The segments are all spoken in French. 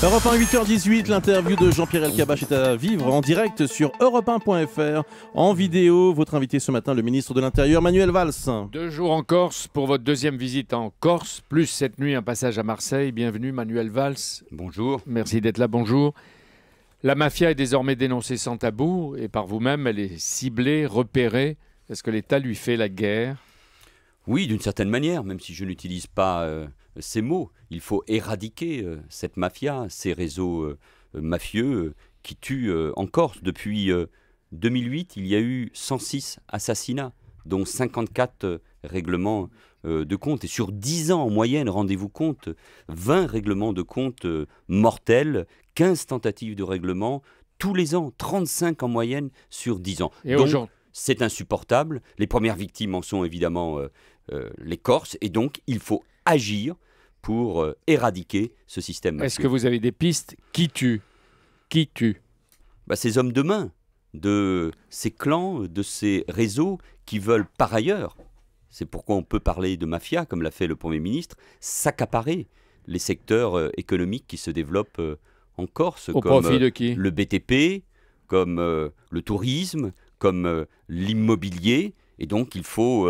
Europe 1, 8h18, l'interview de Jean-Pierre Elkabbach est à vivre en direct sur europe1.fr. En vidéo, votre invité ce matin, le ministre de l'Intérieur, Manuel Valls. 2 jours en Corse pour votre deuxième visite en Corse, plus cette nuit un passage à Marseille. Bienvenue Manuel Valls. Bonjour. Merci d'être là, bonjour. La mafia est désormais dénoncée sans tabou et par vous-même, elle est ciblée, repérée. Est-ce que l'État lui fait la guerre ? Oui, d'une certaine manière, même si je n'utilise pas ces mots. Il faut éradiquer cette mafia, ces réseaux mafieux qui tuent en Corse. Depuis 2008, il y a eu 106 assassinats, dont 54 règlements de compte. Et sur 10 ans en moyenne, rendez-vous compte, 20 règlements de compte mortels, 15 tentatives de règlement tous les ans, 35 en moyenne sur 10 ans. Et donc, c'est insupportable. Les premières victimes en sont évidemment les Corses. Et donc, il faut agir pour éradiquer ce système mafieux. Est-ce que vous avez des pistes ? Qui tue ? Qui tue ? Ces hommes de main, de ces clans, de ces réseaux qui veulent par ailleurs, c'est pourquoi on peut parler de mafia, comme l'a fait le Premier ministre, s'accaparer les secteurs économiques qui se développent en Corse, au comme profit de qui ? Le BTP, comme le tourisme, comme l'immobilier. Et donc il faut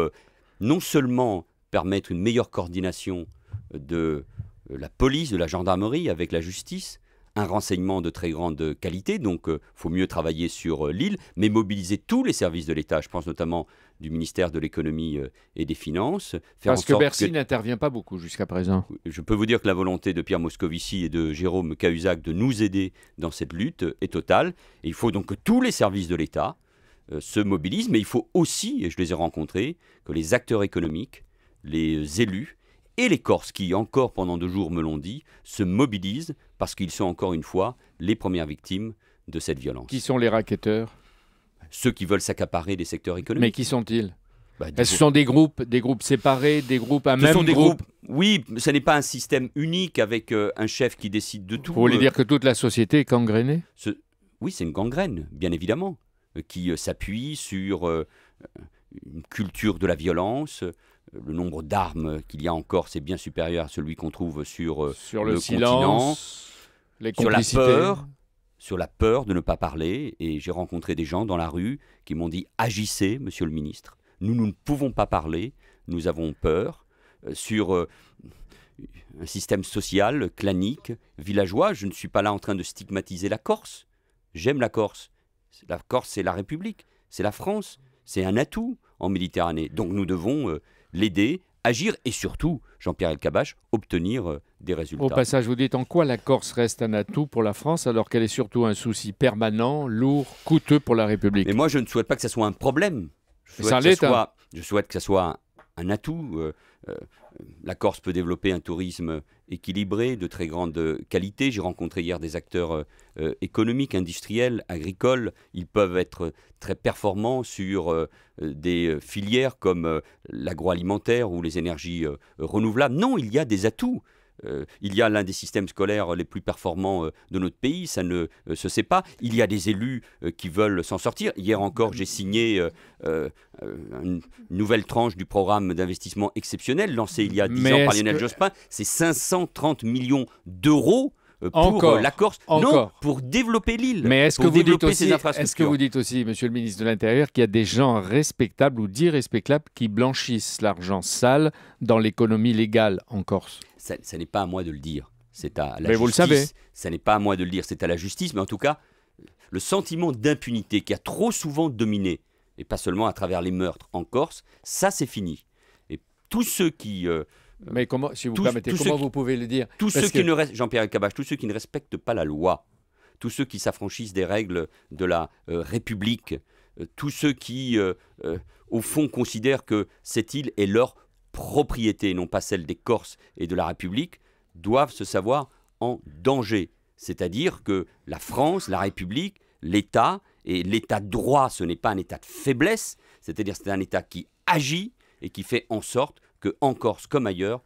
non seulement permettre une meilleure coordination de la police, de la gendarmerie avec la justice, un renseignement de très grande qualité, donc il faut mieux travailler sur l'île, mais mobiliser tous les services de l'État, je pense notamment du ministère de l'économie et des finances. Parce que Bercy n'intervient pas beaucoup jusqu'à présent. Je peux vous dire que la volonté de Pierre Moscovici et de Jérôme Cahuzac de nous aider dans cette lutte est totale. Et il faut donc que tous les services de l'État se mobilisent, mais il faut aussi, et je les ai rencontrés, que les acteurs économiques, les élus, et les Corses, qui encore pendant 2 jours me l'ont dit, se mobilisent parce qu'ils sont encore une fois les premières victimes de cette violence. Qui sont les racketteurs ? Ceux qui veulent s'accaparer des secteurs économiques. Mais qui sont-ils ? Est-ce que ce sont des groupes séparés, des groupes à même groupe ? Oui, ce n'est pas un système unique avec un chef qui décide de tout. Vous voulez dire que toute la société est gangrénée ? Oui, c'est une gangrène, bien évidemment, qui s'appuie sur une culture de la violence. Le nombre d'armes qu'il y a en Corse est bien supérieur à celui qu'on trouve sur le silence, continent, les complicités, sur la peur de ne pas parler. Et j'ai rencontré des gens dans la rue qui m'ont dit « Agissez, monsieur le ministre, nous ne pouvons pas parler, nous avons peur. » Sur un système social, clanique, villageois, je ne suis pas là en train de stigmatiser la Corse. J'aime la Corse. La Corse, c'est la République, c'est la France, c'est un atout en Méditerranée. Donc nous devons l'aider, agir et surtout, Jean-Pierre Elkabbach, obtenir des résultats. Au passage, vous dites en quoi la Corse reste un atout pour la France alors qu'elle est surtout un souci permanent, lourd, coûteux pour la République. Mais moi, je ne souhaite pas que ça soit un problème. Je souhaite que ça soit un atout. La Corse peut développer un tourisme équilibré, de très grande qualité. J'ai rencontré hier des acteurs économiques, industriels, agricoles. Ils peuvent être très performants sur des filières comme l'agroalimentaire ou les énergies renouvelables. Non, il y a des atouts. Il y a l'un des systèmes scolaires les plus performants de notre pays, ça ne se sait pas. Il y a des élus qui veulent s'en sortir. Hier encore, j'ai signé une nouvelle tranche du programme d'investissement exceptionnel lancé il y a 10 ans par Lionel Jospin. C'est 530 millions d'euros pour la Corse, non, pour développer l'île, mais est-ce pour développer ses infrastructures. Est-ce que vous dites aussi, monsieur le ministre de l'Intérieur, qu'il y a des gens respectables ou d'irrespectables qui blanchissent l'argent sale dans l'économie légale en Corse ? Ça n'est pas à moi de le dire, c'est à la justice. Mais vous le savez. Ça n'est pas à moi de le dire, c'est à la justice, mais en tout cas, le sentiment d'impunité qui a trop souvent dominé, et pas seulement à travers les meurtres en Corse, ça c'est fini. Et tous ceux qui... Mais comment, si vous permettez, comment vous pouvez le dire ? Jean-Pierre Elkabbach, tous ceux qui ne respectent pas la loi, tous ceux qui s'affranchissent des règles de la République, tous ceux qui, au fond, considèrent que cette île est leur propriété, non pas celle des Corses et de la République, doivent se savoir en danger. C'est-à-dire que la France, la République, l'État, et l'État de droit, ce n'est pas un État de faiblesse, c'est-à-dire c'est un État qui agit et qui fait en sorte qu'en Corse comme ailleurs,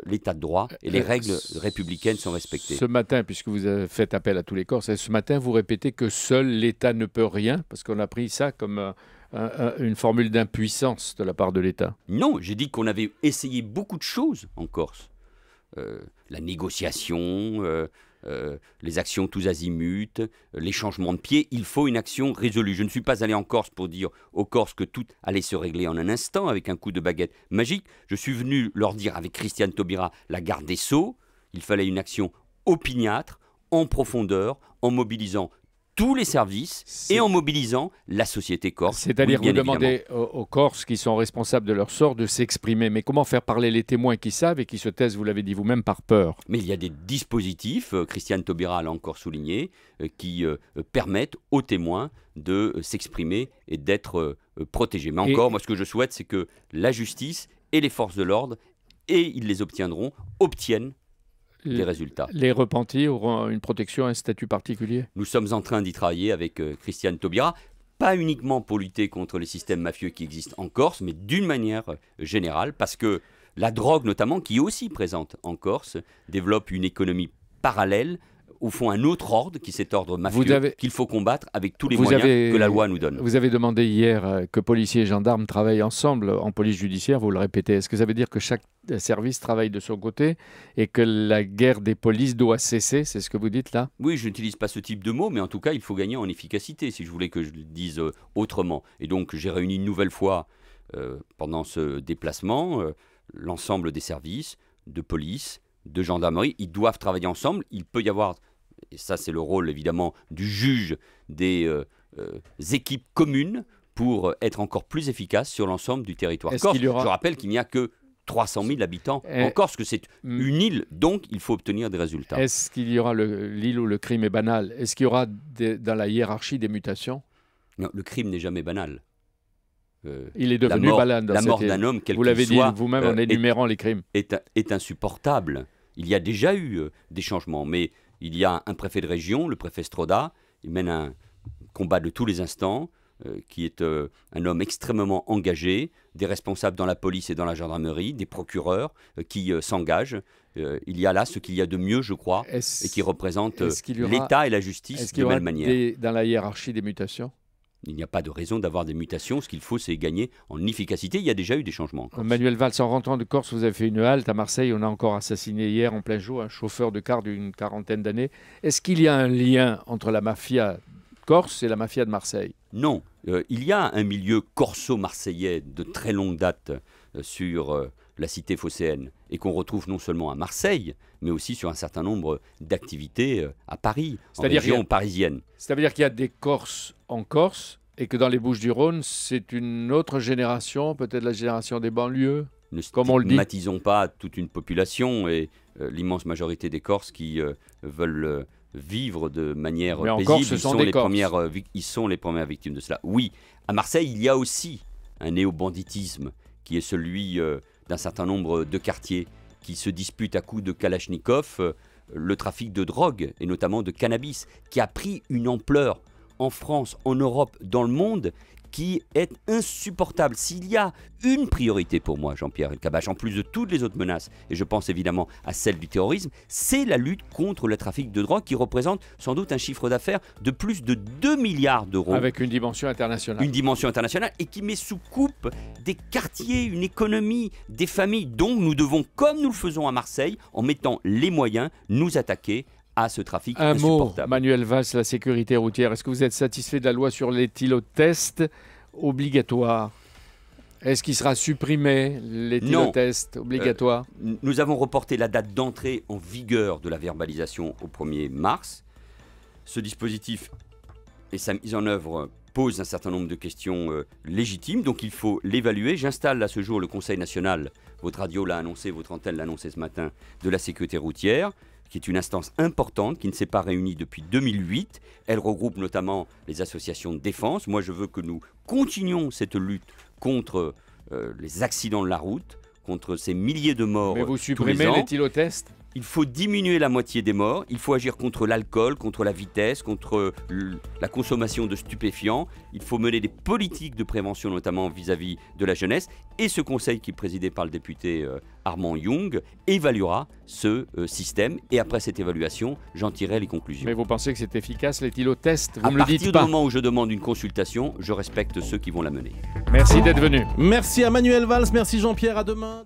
l'état de droit et les règles républicaines sont respectées. Ce matin, puisque vous avez fait appel à tous les Corses, ce matin vous répétez que seul l'État ne peut rien, parce qu'on a pris ça comme une formule d'impuissance de la part de l'État. Non, j'ai dit qu'on avait essayé beaucoup de choses en Corse. la négociation, les actions tous azimuts, les changements de pied. Il faut une action résolue. Je ne suis pas allé en Corse pour dire aux Corses que tout allait se régler en un instant avec un coup de baguette magique. Je suis venu leur dire avec Christiane Taubira, la garde des Sceaux, il fallait une action opiniâtre, en profondeur, en mobilisant tous les services et en mobilisant la société corse. C'est-à-dire vous demandez aux Corses qui sont responsables de leur sort de s'exprimer. Mais comment faire parler les témoins qui savent et qui se taisent, vous l'avez dit vous-même, par peur? Mais il y a des dispositifs, Christiane Taubira l'a encore souligné, qui permettent aux témoins de s'exprimer et d'être protégés. Mais encore, moi ce que je souhaite, c'est que la justice et les forces de l'ordre, et ils les obtiendront, obtiennent des résultats. Les repentis auront une protection, un statut particulier? Nous sommes en train d'y travailler avec Christiane Taubira, pas uniquement pour lutter contre les systèmes mafieux qui existent en Corse, mais d'une manière générale, parce que la drogue notamment, qui est aussi présente en Corse, développe une économie parallèle, au fond un autre ordre, qui est cet ordre mafieux, qu'il faut combattre avec tous les moyens que la loi nous donne. Vous avez demandé hier que policiers et gendarmes travaillent ensemble en police judiciaire, vous le répétez. Est-ce que ça veut dire que chaque service travaille de son côté et que la guerre des polices doit cesser? C'est ce que vous dites là? Oui, je n'utilise pas ce type de mots, mais en tout cas, il faut gagner en efficacité, si je voulais que je le dise autrement. Et donc, j'ai réuni une nouvelle fois, pendant ce déplacement, l'ensemble des services de police, de gendarmerie. Ils doivent travailler ensemble. Il peut y avoir, et ça c'est le rôle évidemment du juge, des équipes communes pour être encore plus efficaces sur l'ensemble du territoire corse. Je rappelle qu'il n'y a que 300 000 habitants en Corse, que c'est une île, donc il faut obtenir des résultats. Est-ce qu'il y aura l'île où le crime est banal? Est-ce qu'il y aura dans la hiérarchie des mutations? Non, le crime n'est jamais banal. Il est devenu banal. La mort d'un homme, quel qu'il soit, vous l'avez dit vous-même en énumérant les crimes, est insupportable. Il y a déjà eu des changements, mais il y a un préfet de région, le préfet Stroda, il mène un combat de tous les instants, qui est un homme extrêmement engagé, des responsables dans la police et dans la gendarmerie, des procureurs qui s'engagent. Il y a là ce qu'il y a de mieux, je crois, et qui représente l'État et la justice de belle manière. Dans la hiérarchie des mutations? Il n'y a pas de raison d'avoir des mutations. Ce qu'il faut, c'est gagner en efficacité. Il y a déjà eu des changements. Manuel Valls, en rentrant de Corse, vous avez fait une halte à Marseille. On a encore assassiné hier en plein jour un chauffeur de car d'une quarantaine d'années. Est-ce qu'il y a un lien entre la mafia corse et la mafia de Marseille? Non. Il y a un milieu corso-marseillais de très longue date sur la cité phocéenne et qu'on retrouve non seulement à Marseille, mais aussi sur un certain nombre d'activités à Paris, en région parisienne. C'est-à-dire qu'il y a des Corses en Corse et que dans les Bouches-du-Rhône, c'est une autre génération, peut-être la génération des banlieues, comme on le dit. Ne stigmatisons pas toute une population et l'immense majorité des Corses qui veulent vivre de manière paisible. Ils sont les premières victimes de cela. Oui, à Marseille, il y a aussi un néo-banditisme qui est celui d'un certain nombre de quartiers qui se disputent à coups de Kalachnikov le trafic de drogue et notamment de cannabis qui a pris une ampleur en France, en Europe, dans le monde qui est insupportable. S'il y a une priorité pour moi, Jean-Pierre Elkabbach, en plus de toutes les autres menaces, et je pense évidemment à celle du terrorisme, c'est la lutte contre le trafic de drogue qui représente sans doute un chiffre d'affaires de plus de 2 milliards d'euros. Avec une dimension internationale. Une dimension internationale et qui met sous coupe des quartiers, une économie, des familles. Donc nous devons, comme nous le faisons à Marseille, en mettant les moyens, nous attaquer à ce trafic insupportable. Un mot, Manuel Valls, la sécurité routière. Est-ce que vous êtes satisfait de la loi sur l'éthylotest obligatoire? Est-ce qu'il sera supprimé, l'éthylotest obligatoire? Nous avons reporté la date d'entrée en vigueur de la verbalisation au 1er mars. Ce dispositif et sa mise en œuvre pose un certain nombre de questions légitimes, donc il faut l'évaluer. J'installe à ce jour le Conseil national, votre radio l'a annoncé, votre antenne l'a annoncé ce matin, de la sécurité routière, qui est une instance importante, qui ne s'est pas réunie depuis 2008. Elle regroupe notamment les associations de défense. Moi, je veux que nous continuions cette lutte contre les accidents de la route, contre ces milliers de morts. Mais vous supprimez l'éthylotest? Il faut diminuer la moitié des morts, il faut agir contre l'alcool, contre la vitesse, contre la consommation de stupéfiants. Il faut mener des politiques de prévention, notamment vis-à-vis de la jeunesse. Et ce conseil, qui est présidé par le député Armand Young, évaluera ce système. Et après cette évaluation, j'en tirerai les conclusions. Mais vous pensez que c'est efficace, l'éthylotest? Vous me le dites pas. À partir du moment où je demande une consultation, je respecte ceux qui vont la mener. Merci d'être venu. Merci à Manuel Valls, merci Jean-Pierre, à demain.